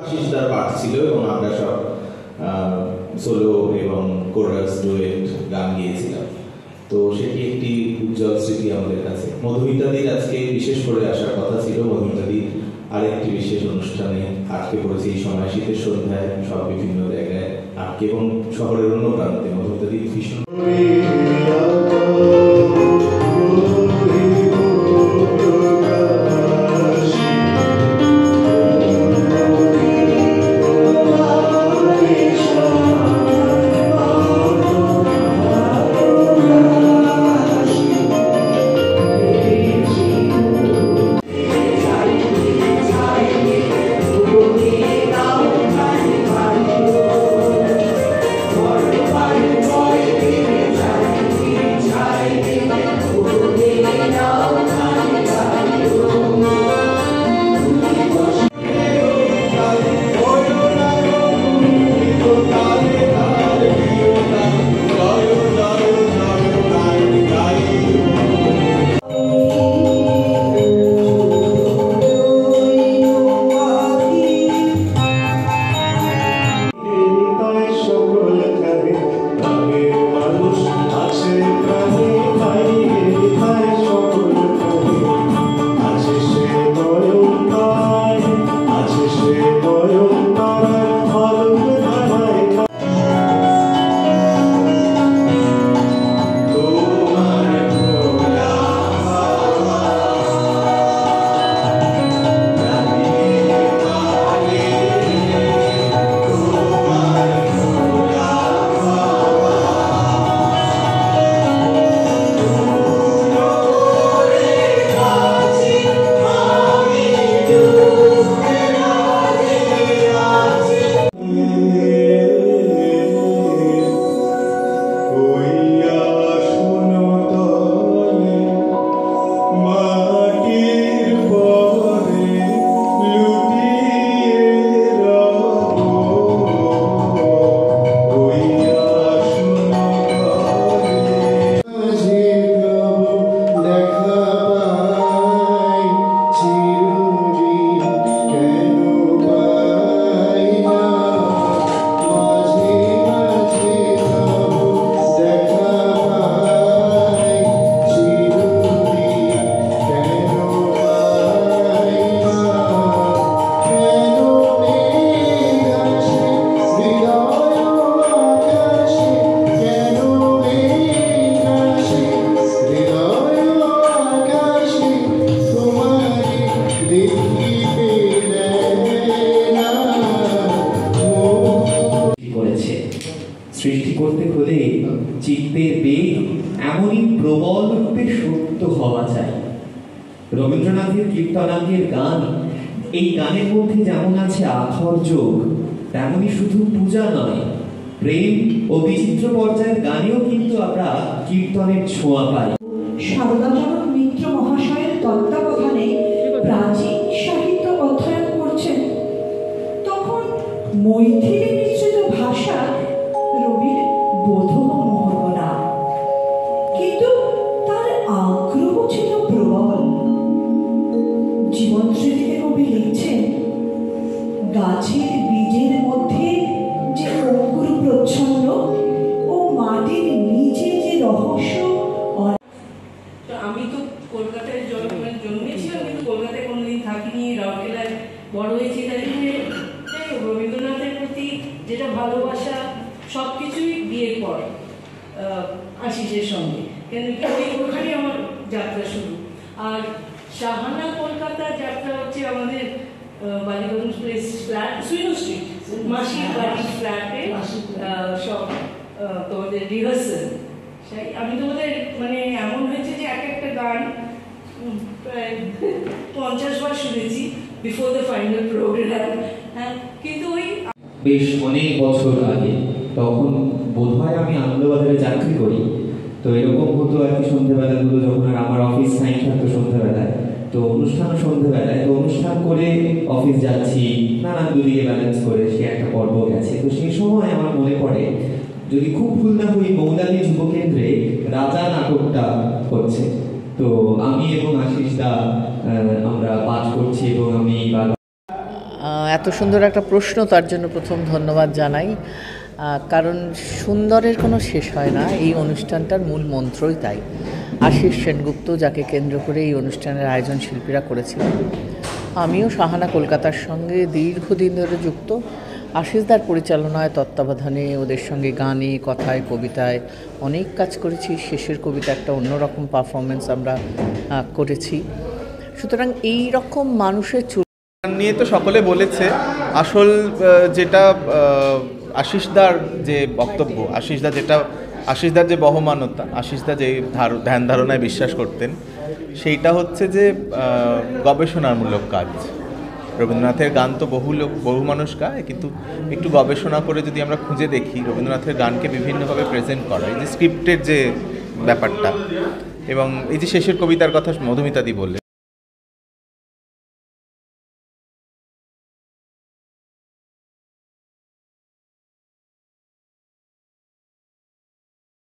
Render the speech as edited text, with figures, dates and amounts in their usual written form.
আশিস তার পার্ট ছিল এবং আমরা সব সোলো এবং কোরাস ডুয়েট গান গিয়েছিলাম। তো সেটি একটি উজ্জ্বল স্মৃতি আমাদের কাছে। মধুমিতাদির আজকে বিশেষ করে আসার কথা ছিল। মধুমিতাদি আরেকটি বিশেষ অনুষ্ঠানে আটকে পড়েছে এই সময়, শীতের সন্ধ্যায় সব বিভিন্ন জায়গায় আটকে এবং শহরের অন্য প্রান্তে। মধুমিতাদি ভীষণ সৃষ্টি করতে হলে চিত্তের বেগ এমনই প্রবল রূপে সত্য হওয়া চাই। রবীন্দ্রনাথের কীর্তনাঙ্গের গান, এই গানের মধ্যে যেমন আছে আখর যোগ, তেমনি শুধু পূজা নয়, প্রেম ও বিচিত্র পর্যায়ের গানেও কিন্তু আমরা কীর্তনের ছোঁয়া পাই। শারদাচরণ মিত্র মহাশয়ের তত্ত্বাবধানে প্রাচীন সাহিত্য অধ্যয়ন করছেন, তখন মৈথিলী মিশ্রিত ভাষা রবির বোধগম্য না, কিন্তু তার আগ্রহ ছিল প্রবল। জীবন স্মৃতিতে কবি লিখছেন, গাছের বীজের মধ্যে যে অঙ্কুর প্রচ্ছন্ন ও মাটির নিচে যে রহস্য। আমি তো কলকাতায় জন্মেছিলাম, কিন্তু কলকাতায় কোনোদিন থাকিনি, রাউরকেলায় বড় হয়েছি। তাই রবীন্দ্রনাথের প্রতি যেটা ভালোবাসা সবকিছুই বিয়ের পর আশিসের সঙ্গে, কেন ওখানে আমার যাত্রা শুরু। আর শাহানা কলকাতার যাত্রা হচ্ছে আমাদের বালিগঞ্জ প্লেস ফ্ল্যাট, সুইনো স্ট্রিট, মাসির বাড়ির ফ্ল্যাটে সব তোমাদের রিহার্সাল। আমি তোমাদের মানে এমন হয়েছে যে এক একটা গান প্রায় 50 বার শুনেছি বিফোর দ্য ফাইনাল প্রোগ্রাম। হ্যাঁ, কিন্তু ওই বেশ অনেক বছর আগে, তখন বোধহয় আমি আনন্দবাজারে চাকরি করি। তো এরকম হতো আর কি, সন্ধ্যেবেলাগুলো যখন আর আমার অফিস টাইম থাকতো সন্ধ্যেবেলায়, তো অনুষ্ঠানও সন্ধ্যেবেলায়, তো অনুষ্ঠান করে অফিস যাচ্ছি, নানান দুদিকে ব্যালেন্স করে সে একটা পর্ব গেছে। তো সেই সময় আমার মনে পড়ে, যদি খুব ভুল না হই, মৌলালী যুবকেন্দ্রে রাজা নাটকটা হচ্ছে। তো আমি এবং আশিস দা আমরা পাঠ করছি এবং আমি এত সুন্দর একটা প্রশ্ন, তার জন্য প্রথম ধন্যবাদ জানাই। কারণ সুন্দরের কোনো শেষ হয় না, এই অনুষ্ঠানটার মূল মন্ত্রই তাই। আশিস সেনগুপ্ত, যাকে কেন্দ্র করে এই অনুষ্ঠানের আয়োজন শিল্পীরা করেছিলেন। আমিও সাহানা কলকাতার সঙ্গে দীর্ঘদিন ধরে যুক্ত। আশিসদার পরিচালনায়, তত্ত্বাবধানে, ওদের সঙ্গে গানে, কথায়, কবিতায় অনেক কাজ করেছি। শেষের কবিতা একটা অন্যরকম পারফরমেন্স আমরা করেছি। সুতরাং এই রকম মানুষের নিয়ে তো সকলে বলেছে। আসল যেটা আশিসদার যে বক্তব্য, আশিসদার যে বহমানতা, আশিসদা যে ধ্যান ধারণায় বিশ্বাস করতেন, সেইটা হচ্ছে যে গবেষণামূলক কাজ। রবীন্দ্রনাথের গান তো বহু মানুষ গায়, কিন্তু একটু গবেষণা করে যদি আমরা খুঁজে দেখি রবীন্দ্রনাথের গানকে বিভিন্নভাবে প্রেজেন্ট করা, এই যে স্ক্রিপ্টের যে ব্যাপারটা, এবং এই যে শেষের কবিতার কথা মধুমিতাদি বললেন,